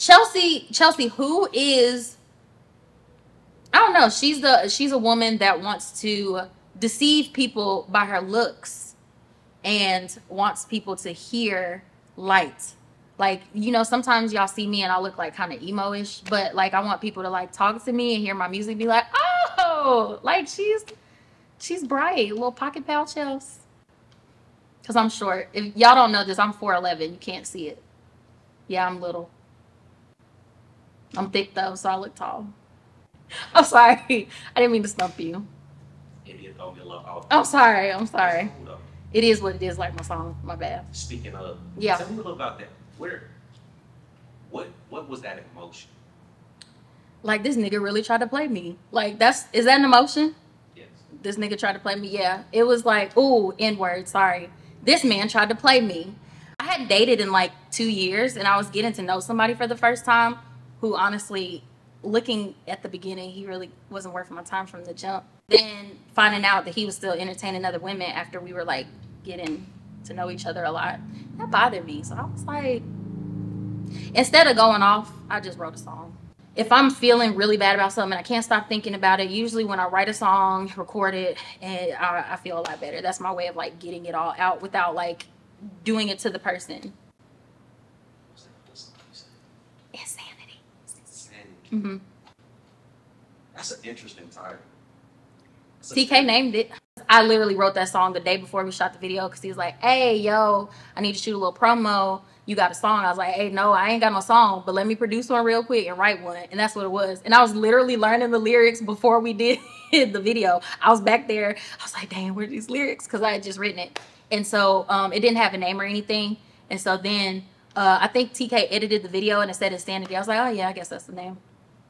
Chelsea, who is, I don't know. She's a woman that wants to deceive people by her looks and wants people to hear light. Like, sometimes y'all see me and I look like kind of emo-ish, but like I want people to like talk to me and hear my music, be like, oh, like she's bright, little pocket pal Chelsea. Cause I'm short. If y'all don't know this, I'm 4'11". You can't see it. Yeah, I'm little. I'm thick though, so I look tall. I'm sorry. I didn't mean to stump you. Idiot throw me a little off. I'm sorry. I'm sorry. It is what it is, like my song. My bad. Speaking of, yeah. Tell me a little about that. What was that emotion? Like, this nigga really tried to play me. Like, is that an emotion? Yes. This nigga tried to play me. Yeah. It was like, ooh, N-word. Sorry. This man tried to play me. I hadn't dated in like 2 years, and I was getting to know somebody for the first time who, honestly, looking at the beginning, he really wasn't worth my time from the jump. Then finding out that he was still entertaining other women after we were like getting to know each other a lot, that bothered me. So I was like, instead of going off, I just wrote a song. If I'm feeling really bad about something, I can't stop thinking about it. Usually when I write a song, record it, and I feel a lot better. That's my way of like getting it all out without like doing it to the person. Insanity. Mm-hmm. That's an interesting title. TK named it. I literally wrote that song the day before we shot the video because he was like, hey, yo, I need to shoot a little promo. You got a song? I was like, hey, no, I ain't got no song, but let me produce one real quick and write one. And that's what it was. And I was literally learning the lyrics before we did the video. I was back there. I was like, dang, where are these lyrics? Because I had just written it. And so it didn't have a name or anything. And so then I think TK edited the video and it said Insanity. I was like, oh, yeah, I guess that's the name.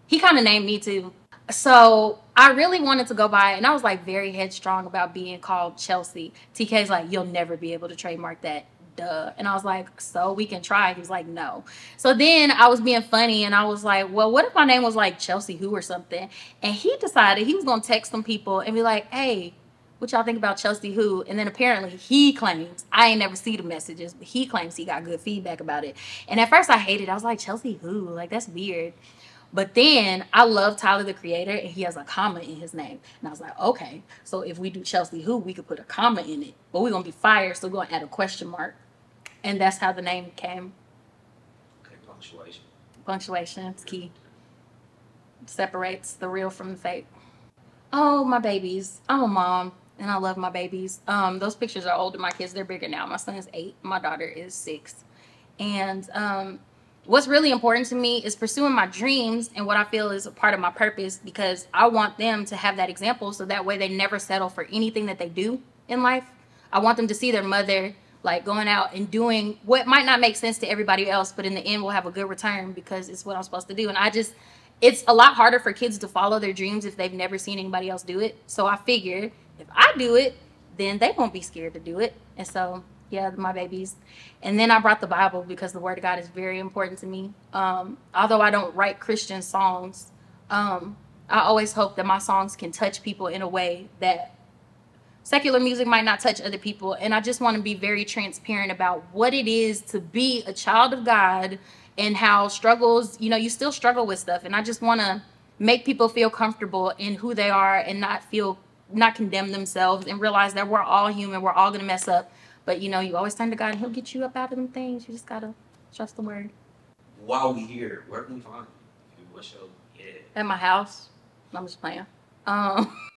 He kind of named me too. So I really wanted to go by, and I was like very headstrong about being called Chelsea. TK's like, you'll never be able to trademark that, duh. And I was like, so we can try. He was like, no. So then I was being funny, and I was like, well, what if my name was like Chelsea Who or something? And he decided he was gonna text some people and be like, hey, what y'all think about Chelsea Who? And then apparently he claims, I ain't never see the messages, but he claims he got good feedback about it. And at first I hated it. I was like, Chelsea Who? Like, that's weird. But then I love Tyler, the Creator, and he has a comma in his name. And I was like, okay, so if we do Chelsea Who, we could put a comma in it. But we're going to be fired, so we're going to add a question mark. And that's how the name came. Okay, punctuation. Punctuation, it's key. Separates the real from the fake. Oh, my babies. I'm a mom, and I love my babies. Those pictures are older. My kids, they're bigger now. My son is 8. My daughter is 6. And what's really important to me is pursuing my dreams and what I feel is a part of my purpose, because I want them to have that example so that way they never settle for anything that they do in life. I want them to see their mother like going out and doing what might not make sense to everybody else, but in the end will have a good return because it's what I'm supposed to do. And it's a lot harder for kids to follow their dreams if they've never seen anybody else do it. So I figured if I do it, then they won't be scared to do it. And so yeah, my babies. And then I brought the Bible because the Word of God is very important to me. Although I don't write Christian songs, I always hope that my songs can touch people in a way that secular music might not touch other people. And I just want to be very transparent about what it is to be a child of God and how struggles, you still struggle with stuff. And I just want to make people feel comfortable in who they are and not condemn themselves and realize that we're all human. We're all going to mess up. But, you always turn to God and he'll get you up out of them things. You just got to trust the Word. While we here, where can we find you? What's your, At my house. I'm just playing.